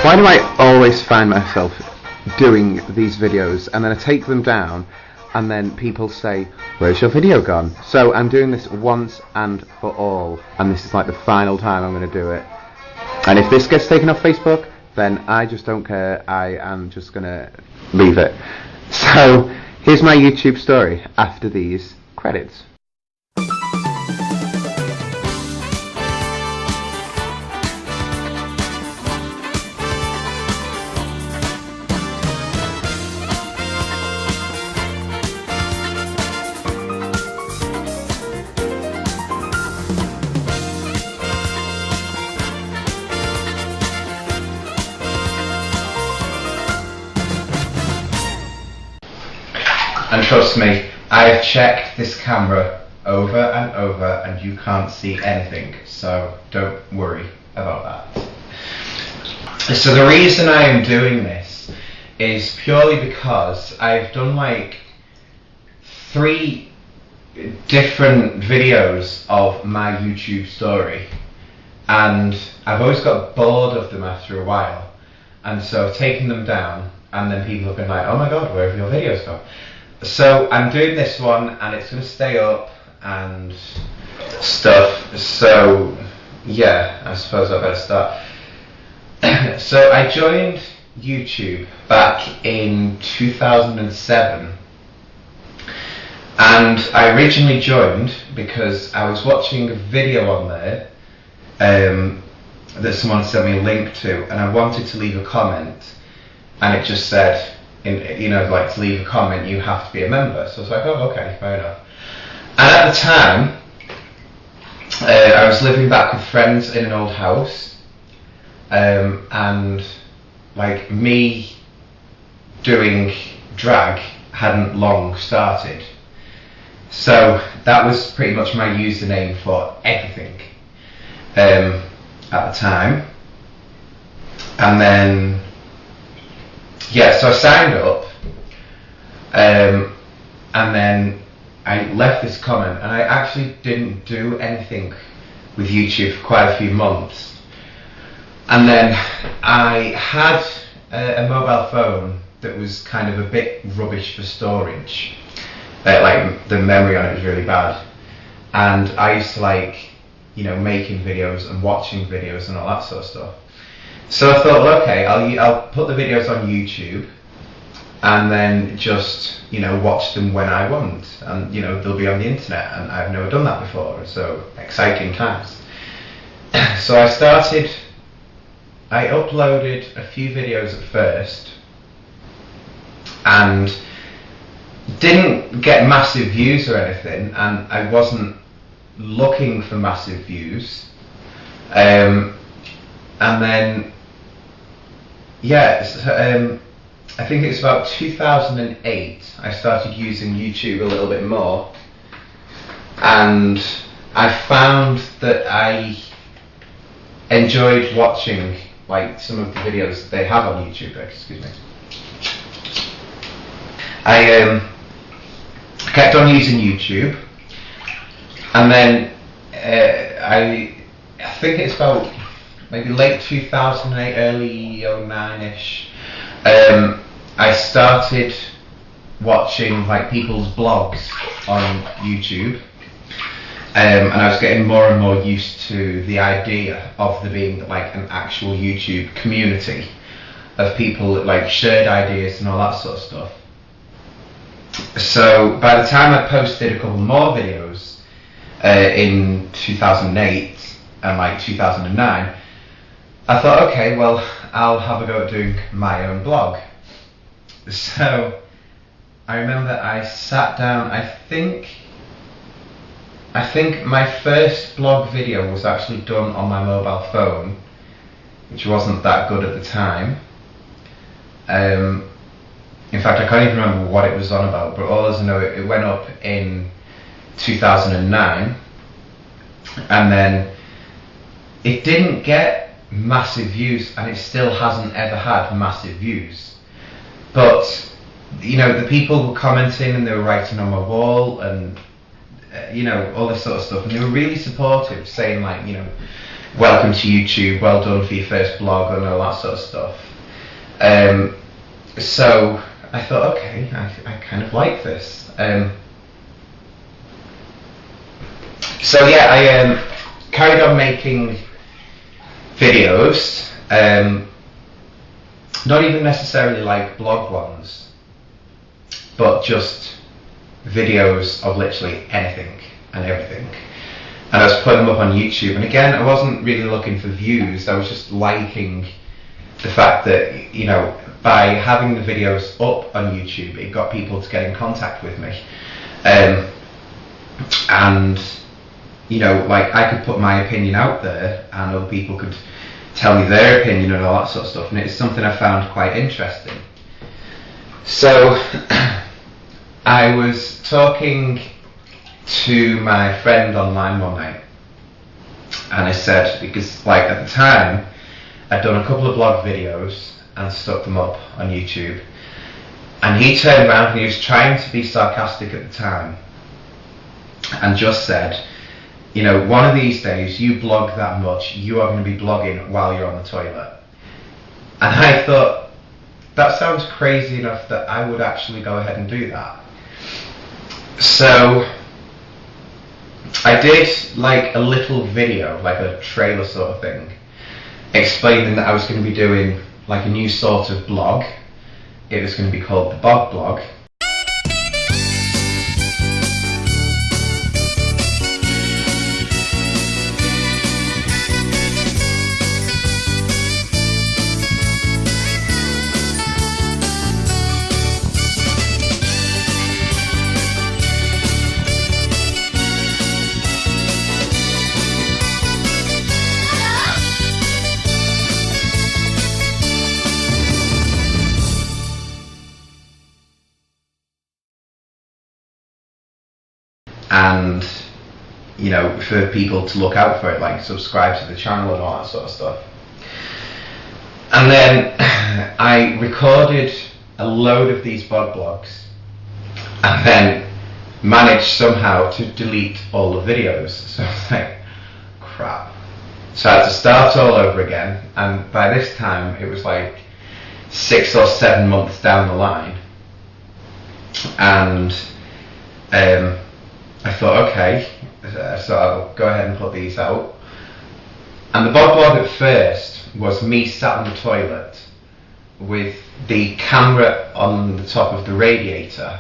Why do I always find myself doing these videos and then I take them down and then people say, where's your video gone? So I'm doing this once and for all, and this is like the final time I'm going to do it. And if this gets taken off Facebook, then I just don't care. I am just going to leave it. So here's my YouTube story after these credits. And trust me, I've checked this camera over and over and you can't see anything, so don't worry about that. So the reason I am doing this is purely because I've done like 3 different videos of my YouTube story and I've always got bored of them after a while, and so I've taken them down and then people have been like, oh my god, where have your videos gone? So I'm doing this one and it's going to stay up and stuff, so yeah, I suppose I better start. So I joined YouTube back in 2007 and I originally joined because I was watching a video on there that someone sent me a link to, and I wanted to leave a comment and it just said, like to leave a comment you have to be a member. So I was like, oh okay, fair enough. And at the time I was living back with friends in an old house, and like me doing drag hadn't long started, so that was pretty much my username for everything at the time. And then yeah, so I signed up, and then I left this comment, and I actually didn't do anything with YouTube for quite a few months. And then I had a mobile phone that was kind of a bit rubbish for storage, like the memory on it was really bad, and I used to like, making videos and watching videos and all that sort of stuff. So I thought, well, okay, I'll put the videos on YouTube and then just, watch them when I want, and they'll be on the internet, and I've never done that before, so exciting times. So I uploaded a few videos at first and didn't get massive views or anything, and I wasn't looking for massive views, and then yeah, I think it was about 2008 I started using YouTube a little bit more, and I found that I enjoyed watching like some of the videos that they have on YouTube. Excuse me. I kept on using YouTube, and then I think it's about maybe late 2008, early 09ish, I started watching like people's blogs on YouTube, and I was getting more and more used to the idea of there being like an actual YouTube community of people that like shared ideas and all that sort of stuff. So by the time I posted a couple more videos in 2008 and like 2009, I thought, okay, well, I'll have a go at doing my own blog. So I remember I sat down, I think my first blog video was actually done on my mobile phone, which wasn't that good at the time. In fact, I can't even remember what it was on about, but all as I know, it went up in 2009, and then it didn't get massive views, and it still hasn't ever had massive views, but the people were commenting and they were writing on my wall and all this sort of stuff, and they were really supportive, saying like, welcome to YouTube, well done for your first blog and all that sort of stuff. So I thought, okay, I kind of like this. So yeah, I carried on making videos, not even necessarily like blog ones, but just videos of literally anything and everything. And I was putting them up on YouTube, and again, I wasn't really looking for views, I was just liking the fact that, you know, by having the videos up on YouTube, it got people to get in contact with me. And, you know, like, I could put my opinion out there, and other people could tell me their opinion and all that sort of stuff, and it's something I found quite interesting. So, I was talking to my friend online one night, and I said, because like at the time I'd done a couple of blog videos and stuck them up on YouTube, and he turned around and he was trying to be sarcastic at the time and just said, you know, one of these days you blog that much, you are going to be blogging while you're on the toilet. And I thought, that sounds crazy enough that I would actually go ahead and do that. So I did like a little video, like a trailer sort of thing, explaining that I was going to be doing like a new sort of blog. It was going to be called the Bog Blog. And, you know, for people to look out for it, like subscribe to the channel and all that sort of stuff. And then I recorded a load of these bog blogs and then managed somehow to delete all the videos. So I was like, crap. So I had to start all over again, and by this time it was like 6 or 7 months down the line. And I thought, okay, so I'll go ahead and put these out. And the bog blog at first was me sat on the toilet with the camera on the top of the radiator,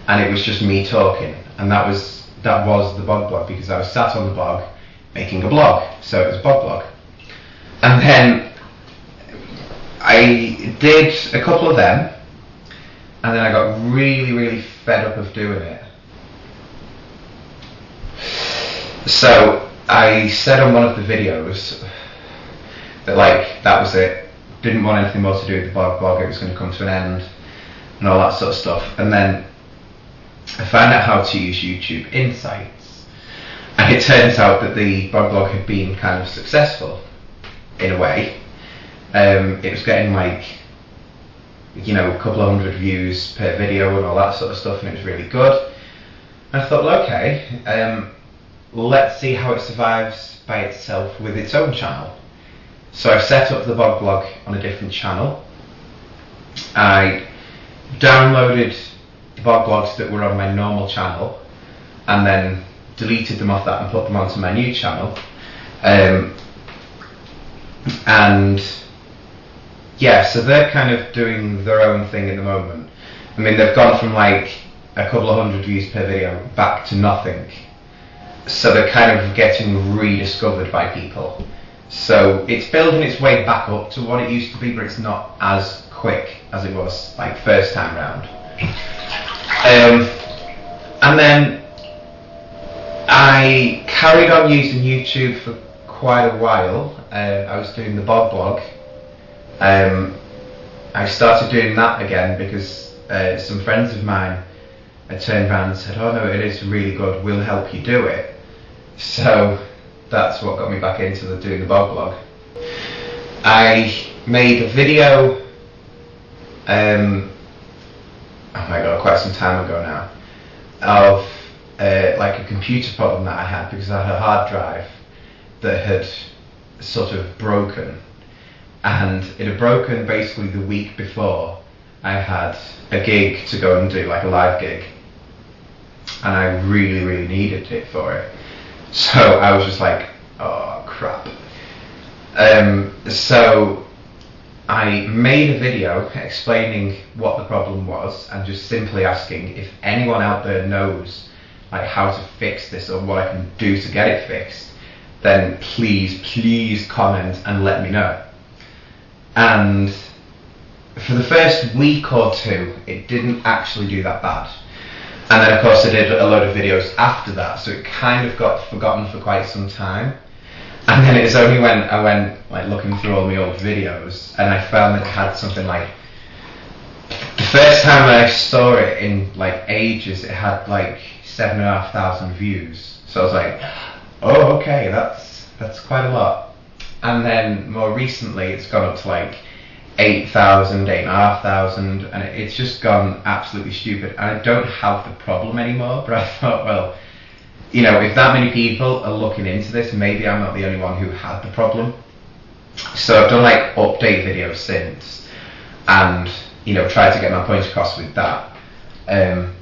and it was just me talking. And that was the bog blog, because I was sat on the bog making a blog, so it was a bog blog. And then I did a couple of them, and then I got really fed up of doing it. So I said on one of the videos that like that was it, didn't want anything more to do with the bog blog, it was going to come to an end and all that sort of stuff. And then I found out how to use YouTube Insights, and it turns out that the bog blog had been kind of successful in a way. It was getting like, you know, a couple of hundred views per video and all that sort of stuff, and it was really good. And I thought, well, okay, let's see how it survives by itself with its own channel. So I've set up the bog blog on a different channel. I downloaded the bog blogs that were on my normal channel and then deleted them off that and put them onto my new channel. And yeah, so they're kind of doing their own thing at the moment. I mean, they've gone from like a couple of hundred views per video back to nothing. So they're kind of getting rediscovered by people. So it's building its way back up to what it used to be, but it's not as quick as it was like first time round. And then I carried on using YouTube for quite a while. I was doing the bog blog. I started doing that again because some friends of mine had turned around and said, oh no, it is really good, we'll help you do it. So that's what got me back into doing the bog blog. I made a video, oh my god, quite some time ago now, of like a computer problem that I had, because I had a hard drive that had sort of broken, and it had broken basically the week before I had a gig to go and do, like a live gig, and I really needed it for it. So I was just like, oh crap. So I made a video explaining what the problem was and just simply asking if anyone out there knows like how to fix this or what I can do to get it fixed, then please comment and let me know. And for the first week or two, it didn't actually do that bad. And then of course I did a load of videos after that, so it kind of got forgotten for quite some time. And then it's only when I went like looking through all my old videos and I found that it had something like, the first time I saw it in like ages, it had like 7,500 views. So I was like, oh okay, that's quite a lot. And then more recently it's gone up to like 8,000, 8,500, and it's just gone absolutely stupid. And I don't have the problem anymore, but I thought, well, you know, if that many people are looking into this, maybe I'm not the only one who had the problem. So I've done like update videos since, and you know, tried to get my point across with that. And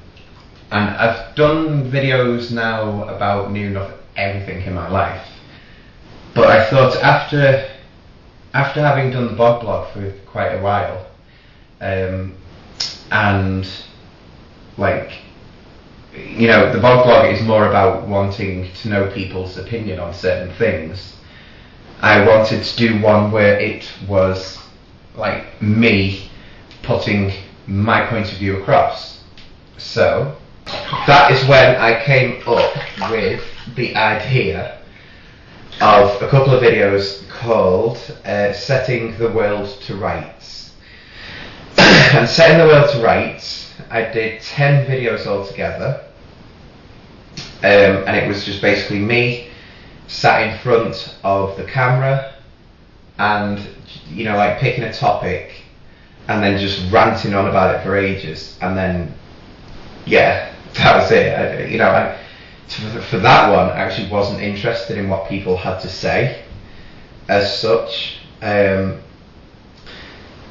I've done videos now about near enough everything in my life. But I thought after having done the blog for quite a while, and like, you know, the blog is more about wanting to know people's opinion on certain things. I wanted to do one where it was like me putting my point of view across. So that is when I came up with the idea of a couple of videos called Setting the World to Rights. And Setting the World to Rights, I did 10 videos altogether, and it was just basically me sat in front of the camera and, you know, like picking a topic and then just ranting on about it for ages, and then yeah, that was it. For that one, I actually wasn't interested in what people had to say as such, and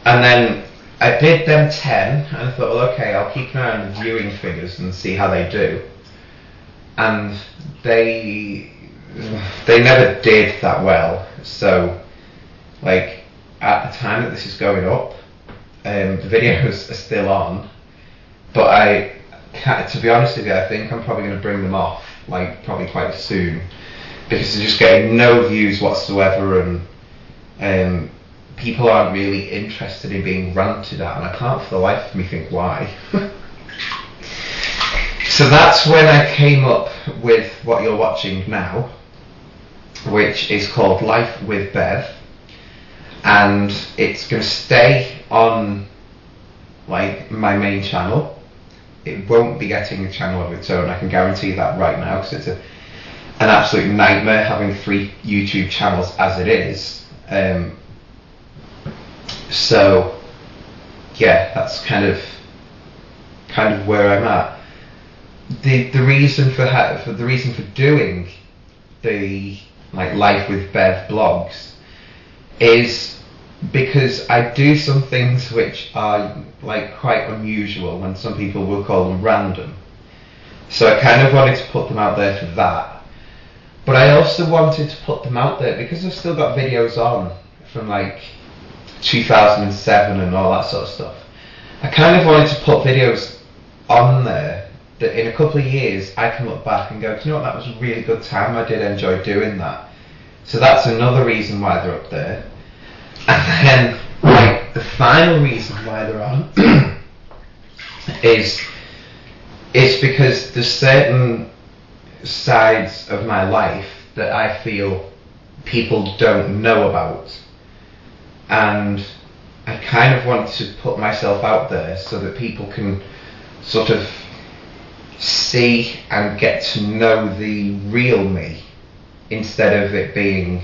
then I did them 10 and I thought, well okay, I'll keep an eye on the viewing figures and see how they do, and they never did that well. So like at the time that this is going up, the videos are still on, but to be honest with you, I think I'm probably going to bring them off, like probably quite soon, because they're just getting no views whatsoever, and people aren't really interested in being ranted at, and I can't for the life of me think why. So that's when I came up with what you're watching now, which is called Life with Bev, and it's going to stay on like my main channel. It won't be getting a channel of its own, I can guarantee that right now, because it's an absolute nightmare having 3 YouTube channels as it is. So yeah, that's kind of where I'm at. The reason for doing the like Life with Bev blogs is because I do some things which are like quite unusual, and some people will call them random. So I kind of wanted to put them out there for that. But I also wanted to put them out there because I've still got videos on from like 2007 and all that sort of stuff. I kind of wanted to put videos on there that in a couple of years I can look back and go, do you know what, that was a really good time, I did enjoy doing that. So that's another reason why they're up there. And then like the final reason why they're on is because there's certain sides of my life that I feel people don't know about, and I kind of want to put myself out there so that people can sort of see and get to know the real me, instead of it being,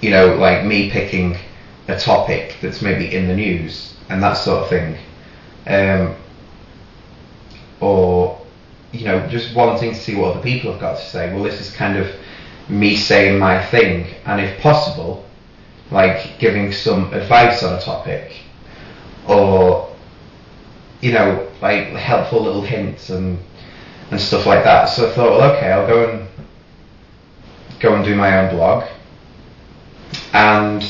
you know, like me picking a topic that's maybe in the news and that sort of thing, or you know, just wanting to see what other people have got to say. Well, this is kind of me saying my thing, and if possible like giving some advice on a topic, or like helpful little hints and stuff like that. So I thought, well, okay, I'll go and do my own blog, and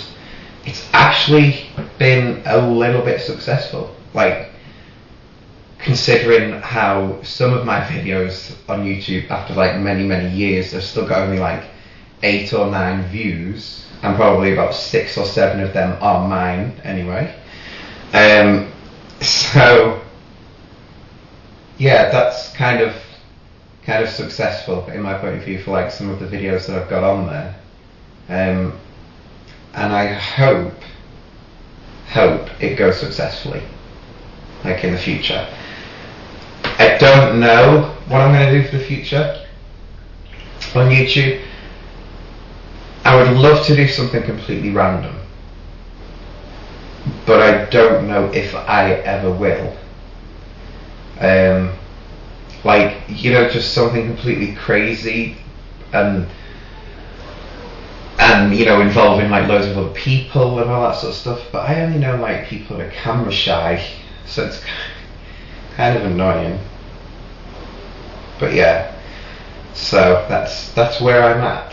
it's actually been a little bit successful. Like, considering how some of my videos on YouTube, after like many years, they've still got only like 8 or 9 views, and probably about 6 or 7 of them are mine anyway. So yeah, that's kind of successful in my point of view for like some of the videos that I've got on there. And I hope it goes successfully, like in the future. I don't know what I'm going to do for the future on YouTube. I would love to do something completely random, but I don't know if I ever will. Like, just something completely crazy and involving like loads of other people and all that sort of stuff. But I only know like people that are camera shy, so it's kind of annoying. But yeah, so that's where I'm at.